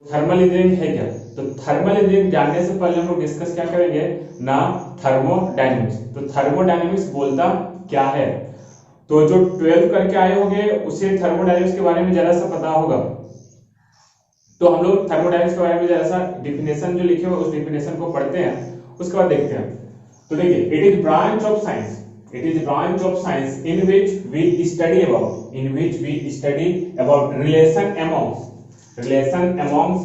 Thermal engineering है क्या? तो थर्मल इंजीनियरिंग जानने से पहले हम लोग डिस्कस क्या करेंगे ना, थर्मोडायनेमिक्स। तो थर्मोडायनेमिक्स बोलता क्या है? तो जो 12 करके आए होंगे उसे थर्मोडायनेमिक्स के बारे में जरा सा पता होगा। तो हम लोग थर्मोडायनेमिक्स के बारे में जरा सा डिफिनेशन जो लिखे हुए उस डिफिनेशन को पढ़ते हैं, उसके बाद देखते हैं। तो देखिए, it is branch of science, it is a branch of science in which we study about relation amongst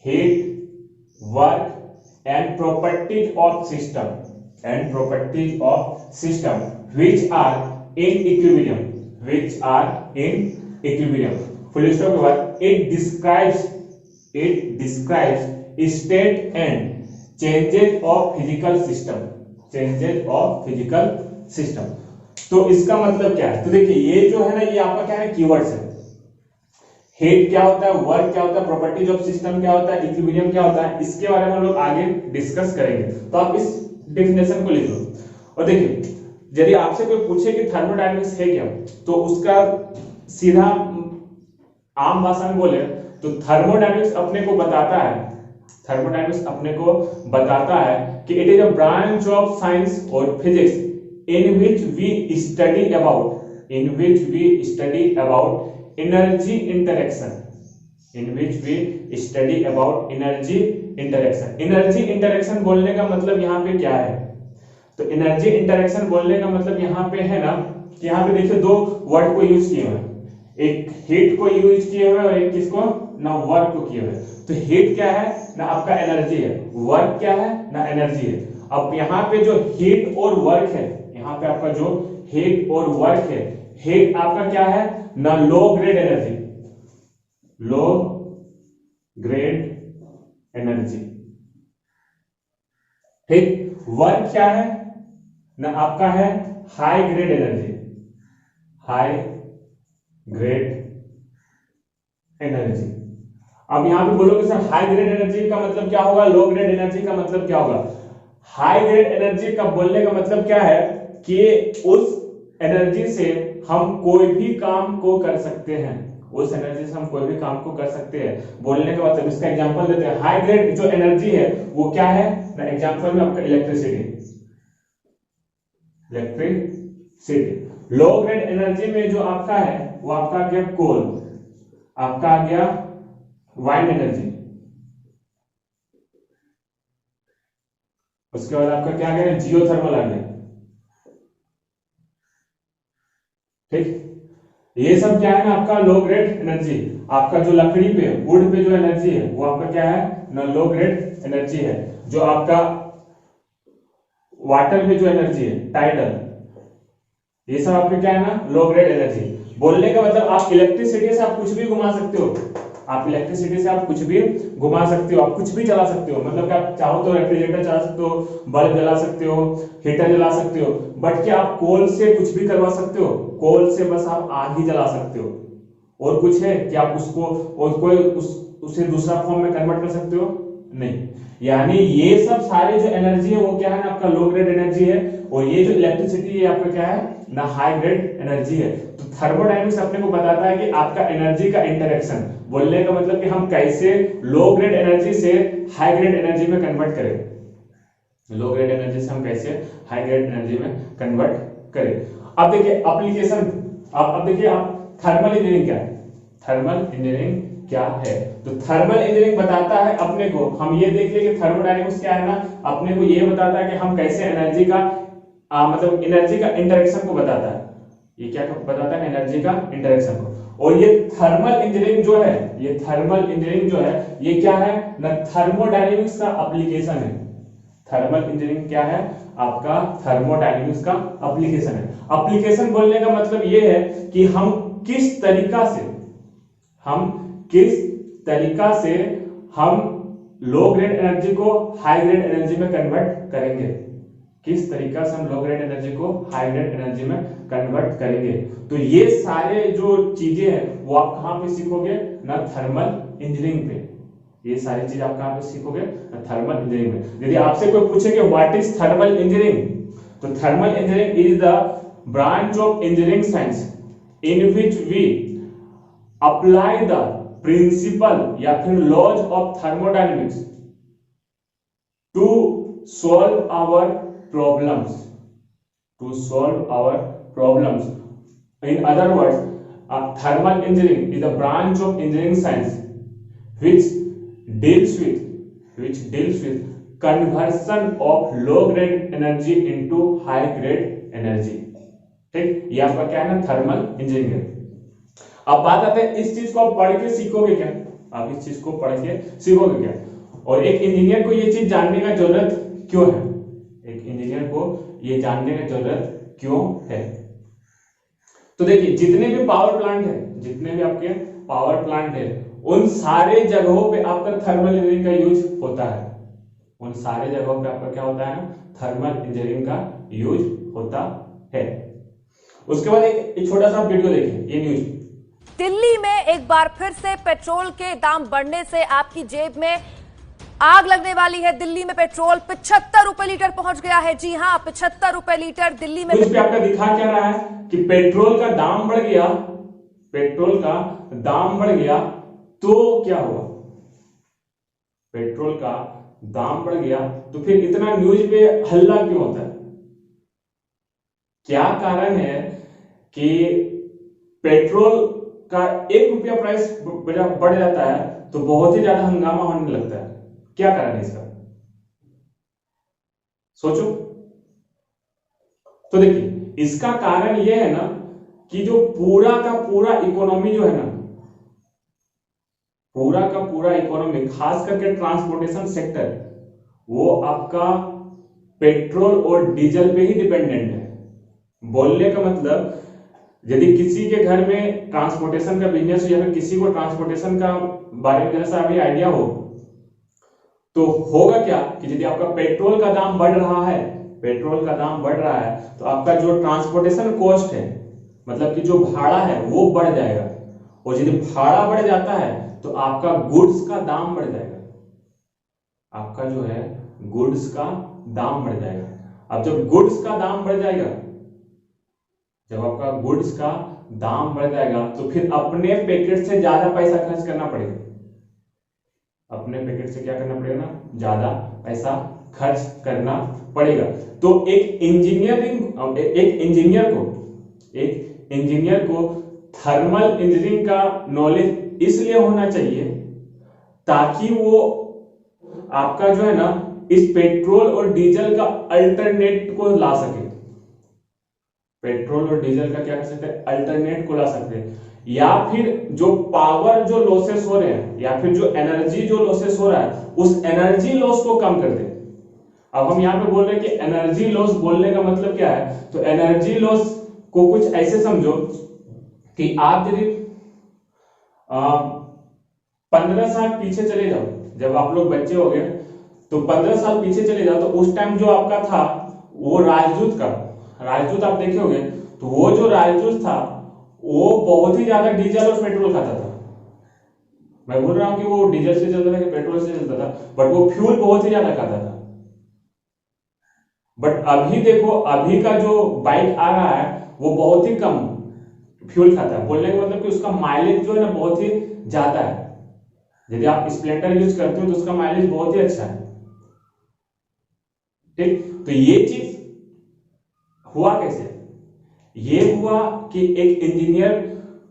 heat, work and properties of system which are in equilibrium full stop के बाद it describes state and changes of physical system. तो इसका मतलब क्या है? तो देखिए, ये जो है ना, ये आपका क्या है, कीवर्ड्स है। हेड क्या होता है, वर्क क्या होता है, प्रॉपर्टीज ऑफ सिस्टम क्या होता है, इक्विलिब्रियम क्या होता है, इसके बारे में हम लोग आगे डिस्कस करेंगे। तो आप इस डेफिनेशन को लिख लो। और देखिए, यदि आपसे कोई पूछे कि थर्मोडायनेमिक्स है क्या, तो उसका सीधा आम भाषा में बोले तो थर्मोडायनेमिक्स अपने को बताता है कि it is a branch of science और physics in which we study about energy interaction energy interaction बोलने का मतलब यहाँ पे क्या है? तो एनर्जी इंटरेक्शन बोलने का मतलब यहाँ पे है ना कि यहाँ पे देखिए दो वर्ड को यूज किए हुए हैं, एक हीट को यूज किए हुए और एक किसको ना वर्क को किए हुए। तो हीट क्या है ना आपका एनर्जी है, वर्क क्या है ना एनर्जी है। अब यहाँ पे जो हीट और वर्क है, यहाँ पे आपका जो हीट और वर्क है, हीट आपका क्या है ना लो ग्रेड एनर्जी, ठीक। वर्क क्या है ना आपका है हाई ग्रेड एनर्जी। अब यहां पे बोलोगे सर हाई ग्रेड एनर्जी का मतलब क्या होगा, लो ग्रेड एनर्जी का मतलब क्या होगा? हाई ग्रेड एनर्जी का बोलने का मतलब क्या है कि उस एनर्जी से हम कोई भी काम को कर सकते हैं, बोलने का मतलब इसका एग्जांपल देते हैं। हाई ग्रेड जो एनर्जी है वो क्या है ना, एग्जांपल में आपका इलेक्ट्रिसिटी। लो ग्रेड एनर्जी में जो आपका है वो आपका आ गया कोल, आपका आ गया वाइंड एनर्जी, उसके बाद आपका क्या आ गया, जियोथर्मल आ गया, ठीक। ये सब क्या है ना आपका लो ग्रेड एनर्जी। आपका जो लकड़ी पे वुड पे जो एनर्जी है वो आपका क्या है ना लो ग्रेड एनर्जी है। जो आपका वाटर पे जो एनर्जी है टाइडल, ये सब आपका क्या है ना लो ग्रेड एनर्जी। बोलने का मतलब आप इलेक्ट्रिसिटी से आप कुछ भी घुमा सकते हो, आप कुछ भी चला सकते हो। मतलब कि आप चाहो तो रेफ्रिजरेटर चला सकते हो, बल्ब जला सकते हो, हीटर जला सकते हो, बट क्या आप कोल से कुछ भी करवा सकते हो? कोल से बस आप आग ही जला सकते हो, और कुछ है कि आप उसको और कोई उसे दूसरा फॉर्म में कन्वर्ट कर सकते हो? नहीं। यानी ये सब सारे जो एनर्जी है वो क्या है ना आपका लो ग्रेड एनर्जी है, और ये जो इलेक्ट्रिसिटी है आपका क्या है ना हाई ग्रेड एनर्जी है। तो थर्मोडायनेमिक्स अपने को बताता है कि आपका एनर्जी का इंटरेक्शन, बोलने का मतलब कि हम कैसे लो ग्रेड एनर्जी से हाई ग्रेड एनर्जी में कन्वर्ट करें, लो ग्रेड एनर्जी से हम कैसे हाई ग्रेड एनर्जी में कन्वर्ट करें। अब देखिए एप्लीकेशन, अब देखिए आप थर्मल इंजीनियरिंग क्या है। तो थर्मल इंजीनियरिंग बताता है अपने को, हम ये देख लिए कि थर्मोडायनेमिक्स क्या है ना, अपने को ये बताता है कि हम कैसे एनर्जी का मतलब एनर्जी का इंटरेक्शन को बताता है। ये क्या बताता है, एनर्जी का इंटरेक्शन को। और ये थर्मल इंजीनियरिंग जो है ये क्या है ना थर्मोडायनेमिक्स का एप्लीकेशन है। थर्मल इंजीनियरिंग क्या है आपका, थर्मोडायनेमिक्स का एप्लीकेशन है। एप्लीकेशन बोलने का मतलब ये है कि हम किस तरीका से हम लो ग्रेड एनर्जी को हाई ग्रेड एनर्जी में कन्वर्ट करेंगे, किस तरीका से हम लो ग्रेड एनर्जी को हाई ग्रेड एनर्जी में कन्वर्ट करेंगे। तो ये सारे जो चीजें हैं वो आप कहां पे सीखोगे ना, थर्मल इंजीनियरिंग पे। ये सारी चीज आप कहां पे सीखोगे ना, थर्मल इंजीनियरिंग में। यदि आपसे कोई पूछे कि व्हाट इज थर्मल इंजीनियरिंग, तो thermal engineering is the branch of engineering science in which we apply the principle या फिर laws of thermodynamics to solve our problems, to solve our problems. In other words, thermal engineering is a branch of engineering science which deals with conversion of low grade energy into high grade energy. ठीक, ये आपका क्या है ना, thermal engineering. अब बात आते हैं इस चीज को आप पढ़ के सीखोगे क्या, आप इस चीज को पढ़ के सीखोगे क्या, और एक इंजीनियर को ये चीज जानने का जरूरत क्यों है, एक इंजीनियर को ये जानने का जरूरत क्यों है. तो देखिए जितने भी पावर प्लांट है, जितने भी आपके पावर प्लांट है, उन सारे जगहों पे आपका थर्मल इंजीनियरिंग का यूज होता है, उन सारे जगहों पे आपका क्या होता है, थर्मल इंजीनियरिंग का यूज होता है. उसके बाद एक छोटा सा वीडियो देखिए, ये न्यूज. दिल्ली में एक बार फिर से पेट्रोल के दाम बढ़ने से आपकी जेब में आग लगने वाली है. दिल्ली में पेट्रोल 75 रुपए लीटर पहुंच गया है. जी हां, 75 रुपए लीटर दिल्ली में. कुछ भी आपका दिखा क्या रहा है कि पेट्रोल का दाम बढ़ गया, पेट्रोल का दाम बढ़ गया तो क्या हुआ, पेट्रोल का दाम बढ़ गया तो फिर इतना न्यूज पे हल्ला क्यों होता है, क्या कारण है कि पेट्रोल का 1 रुपया प्राइस बढ़ जाता है तो बहुत ही ज्यादा हंगामा होने लगता है, क्या कारण है इसका, सोचो. तो देखिए इसका कारण यह है ना कि जो पूरा का पूरा इकोनॉमी जो है ना, पूरा का पूरा इकोनॉमी खास करके ट्रांसपोर्टेशन सेक्टर, वो आपका पेट्रोल और डीजल पे ही डिपेंडेंट है. बोलने का मतलब यदि किसी के घर में ट्रांसपोर्टेशन का बिजनेस हो या फिर किसी को ट्रांसपोर्टेशन का बारे में जैसा अभी आइडिया हो, तो होगा क्या कि यदि आपका पेट्रोल का दाम बढ़ रहा है, पेट्रोल का दाम बढ़ रहा है तो आपका जो ट्रांसपोर्टेशन कॉस्ट है, मतलब कि जो भाड़ा है वो बढ़ जाएगा, और यदि भाड़ा बढ़ जाता है तो आपका गुड्स का दाम बढ़ जाएगा, आपका जो है गुड्स का दाम बढ़ जाएगा. अब जब गुड्स का दाम बढ़ जाएगा, जब आपका गुड्स का दाम बढ़ जाएगा तो फिर अपने पैकेट से ज्यादा पैसा खर्च करना पड़ेगा, अपने पैकेट से क्या करना पड़ेगा ना, ज्यादा पैसा खर्च करना पड़ेगा. तो एक इंजीनियर को थर्मल इंजीनियरिंग का नॉलेज इसलिए होना चाहिए ताकि वो आपका जो है ना इस पेट्रोल और डीजल का अल्टरनेट को ला सके, पेट्रोल और डीजल का क्या कर सकते हैं, अल्टरनेट को ला सकते हैं, या फिर जो पावर जो लॉसेस हो रहे हैं या फिर जो एनर्जी जो लॉसेस हो रहा है उस एनर्जी लॉस को कम कर दे. अब हम यहाँ पे बोल रहे हैं कि एनर्जी लॉस बोलने का मतलब क्या है, तो एनर्जी लॉस को कुछ ऐसे समझो कि आप यदि 15 साल पीछे चले जाओ, जब आप लोग बच्चे हो गए तो 15 साल पीछे चले जाओ, तो उस टाइम जो आपका था वो राजदूत का, राजदूत आप देखे होंगे, तो वो जो राजदूत था वो बहुत ही ज्यादा डीजल और पेट्रोल खाता था. मैं बोल रहा हूं कि वो डीजल से चलता था कि पेट्रोल से चलता था, बट वो फ्यूल बहुत ही ज्यादा खाता था. बट अभी देखो, अभी का जो बाइक आ रहा है वो बहुत ही कम फ्यूल खाता है. बोलने का मतलब कि उसका माइलेज जो है ना बहुत ही ज्यादा है. यदि आप स्प्लेंडर यूज करते हो तो उसका माइलेज बहुत ही अच्छा है. ठीक, तो ये चीज हुआ कैसे, ये हुआ कि एक इंजीनियर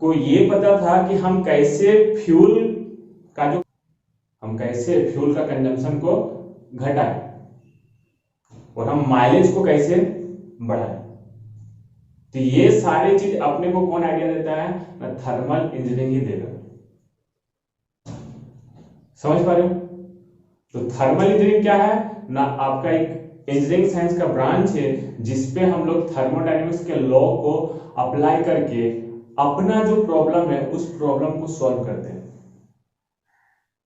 को ये पता था कि हम कैसे फ्यूल का कंजम्पशन को घटाएं और हम माइलेज को कैसे बढ़ाएं. तो ये सारी चीज अपने को कौन आइडिया देता है ना, थर्मल इंजीनियरिंग ही देगा. समझ पा रहे हो. तो थर्मल इंजीनियरिंग क्या है ना, आपका एक इंजीनियरिंग साइंस का ब्रांच है जिसपे हम लोग थर्मोडायनेमिक्स के लॉ को अप्लाई करके अपना जो प्रॉब्लम है उस प्रॉब्लम को सॉल्व करते हैं.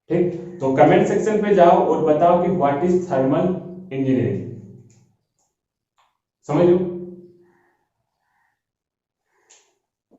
ठीक, तो कमेंट सेक्शन पे जाओ और बताओ कि व्हाट इज थर्मल इंजीनियरिंग. समझ लो.